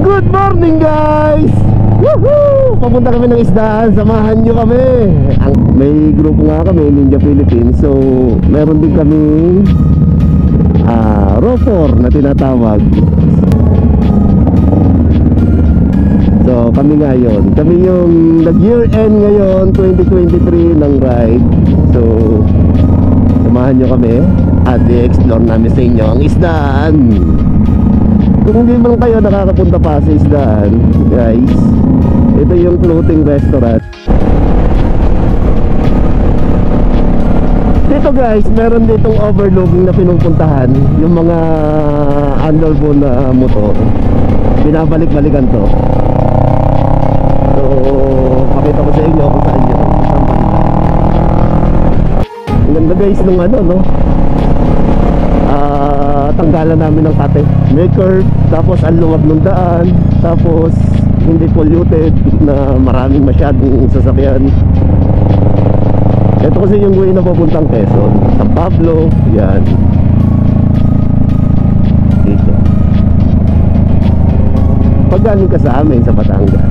Good morning guys! Woohoo! Papunta kami ng isdaan, samahan nyo kami. May grupo nga kami, Ninja Philippines. So meron din kami ROFOR na tinatawag. So kami ngayon, kami yung nag-year end ngayon 2023 ng ride. So samahan nyo kami at i-explore namin sa inyo ang isdaan. Kung hindi man kayo nakakapunta pa sa isdaan, guys, ito yung floating restaurant. Dito guys, meron ditong overlooking na pinupuntahan. Yung mga underboard na motor, binabalik-balikan to. So pakita ko sa inyo kung saan yun. Ang ganda guys ng ano, no? Tanggalan namin ng kate. May curve, tapos ang luwag ng daan, tapos hindi polluted na maraming masyadong sasakyan. Ito kasi yung way na papuntang Quezon, San Pablo, yan. Dito. Pag galing ka sa amin sa Batangas.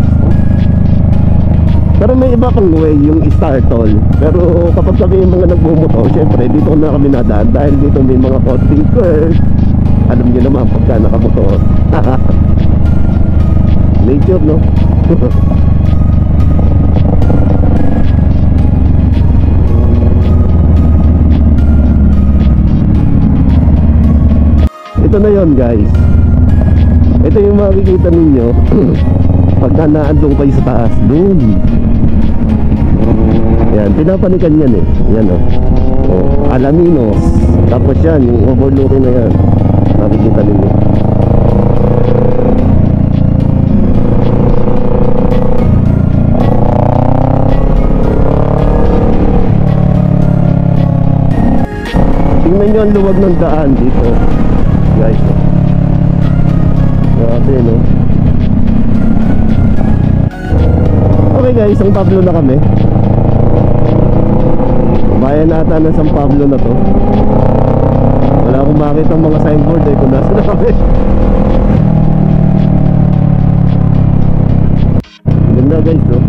Pero may iba pang way, yung Star Toll. Pero kapag kami yung mga nagbumotor, syempre dito na kami nadaan dahil dito may mga konting curve. Alam niyo naman pagka nakamotor. Nature, no? Ito na yon guys. Ito yung makikita ninyo pagka naandong kayo sa taas doon. Yan, pinapanikan yan eh. Yan o. Alaminos. Tapos yan, yung overlooking na yan, makikita ninyo. Tingnan nyo ang luwag ng daan dito, guys. Grabe, no? Okay guys, San Pablo na kami. Bayan nata ng San Pablo na to. Wala akong makita ang mga signboard eh kung nasa na kami. Ganda guys, no?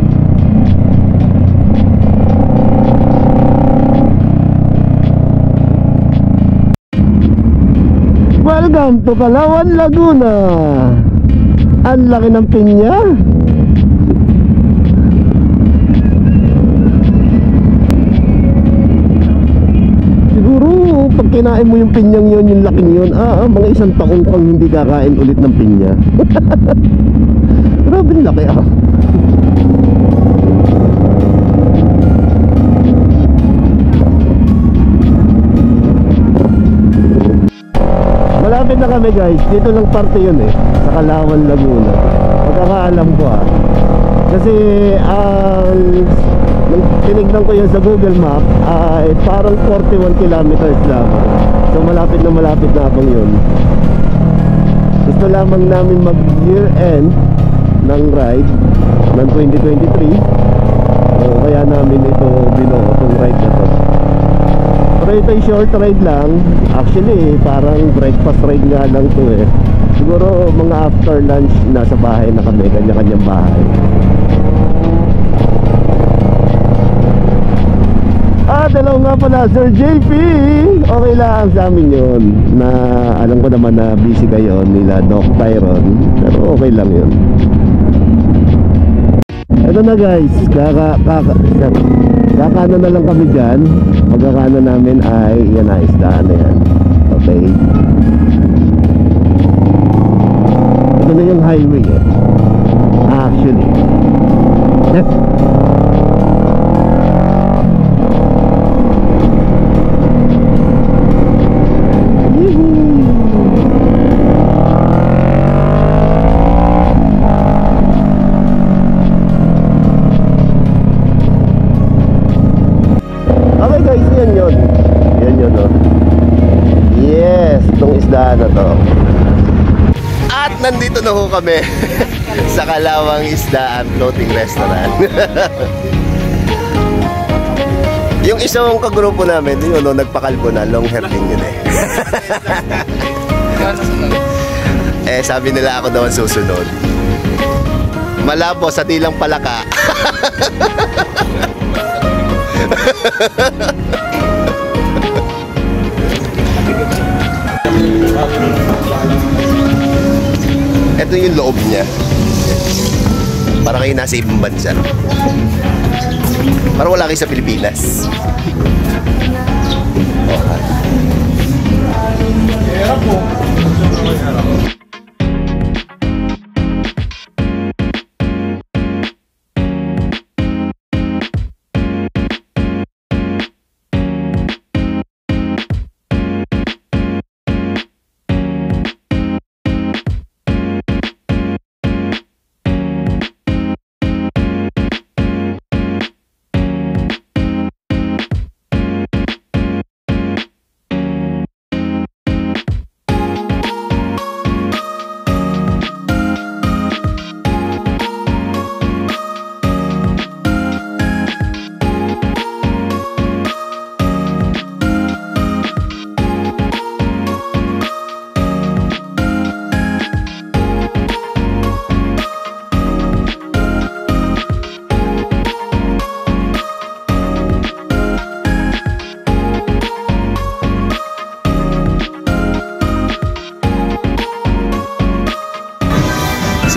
Welcome to Calauan, Laguna. Ang laki ng pinya. Pag kinain mo yung pinyang yun, yung laking yun, mga isang taon pang hindi kakain ulit ng pinya. Grabe laki Malapit na kami guys, dito lang parte yun eh, sa Calauan, Laguna. Pagkakaalam ko kasi tinignan ko yun sa Google Map ay parang 41 kilometers lamang. So malapit na abang yun. Gusto lamang namin mag year end ng ride ng 2023. So kaya namin ito binuo itong ride na to. Pero ito ay short ride lang. Actually parang breakfast ride nga lang to eh. Siguro mga after lunch nasa bahay na kami, kanya-kanyang bahay. Hello nga pala Sir JP. Okay lang sa amin yun. Na alam ko naman na busy kayo nila Doc Tyron, pero okay lang yun. Ito na guys, kakana na lang kami dyan. Pagkakana namin ay yan na, isdaan na yan. Okay. Ito na yung highway eh. Actually na to. At nandito na ho kami sa Calauan Isdaan Floating Restaurant. Yung isang kagrupo namin, yun, nagpakalbo na, long hair din yun eh. sabi nila ako daw ang susunod. Malabo sa tilang palaka. Ito yung loob niya. Para kayo nasa ibang bansa. Para wala kayo sa Pilipinas. Okay. Hirap po.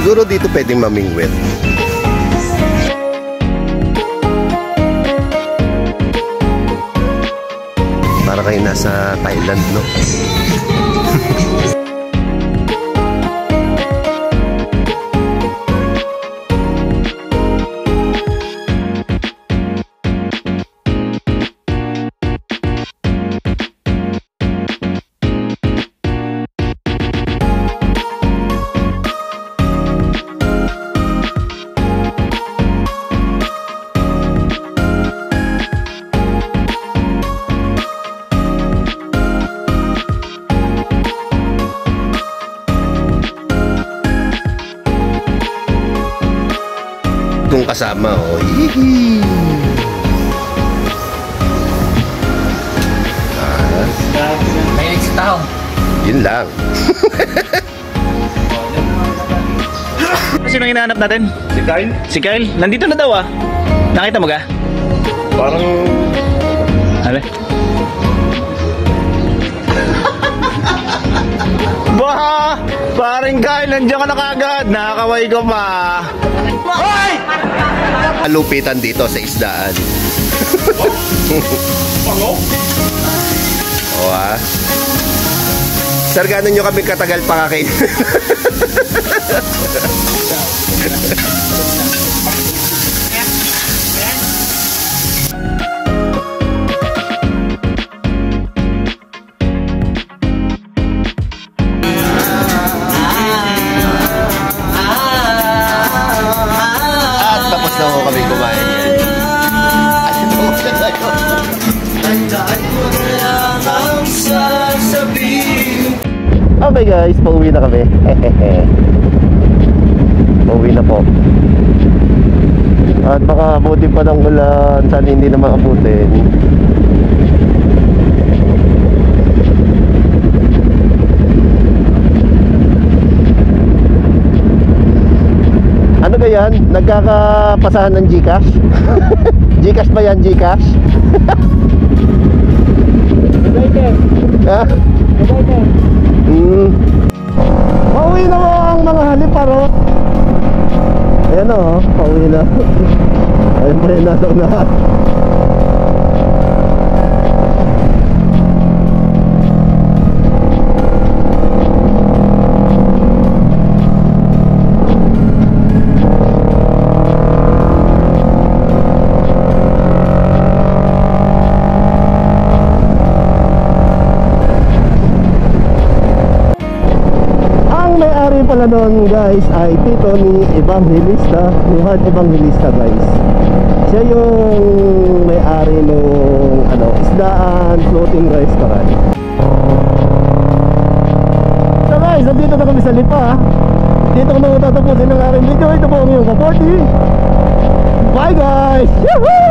Siguro dito pwedeng mamingwit. Para kayo nasa Thailand, no? Itong kasama, oh. Hihi. Mahilig sa tao. Yun lang. Sino ang hinahanap natin? Si Kyle? Si Kyle? Nandito na daw ah. Nakita mo ga? Parang... Ano? Bah! Paring Kyle, nandiyan ka na kagad. Nakakaway ko pa. Hoy! Alupitan dito sa isdaan. Pango? O ha? Sir, gano'n nyo kami katagal pakakain? At tapos na ho kami kumain. Okay guys, pauwi na kami. Pauwi na po. At baka abutin pa ng ulan. Sana hindi naman abutin. Ano ba yan? Nagkakapasahan ng Gcash? Gcash ba yan? Gcash? Ha? Pauwi na mo ang mga haliparo. Ayan o, pauwi na. Ayun pa rin nasa unahan. Pala noon guys ay tito ni Evangelista, ni Juan Evangelista guys. Siya yung may-ari nung isdaan floating restaurant. So guys, nandito na kami sa Lipa. Dito ko na tatapusin ang aking video. Ito po ang iyong kaporti. Bye guys! Yahoo!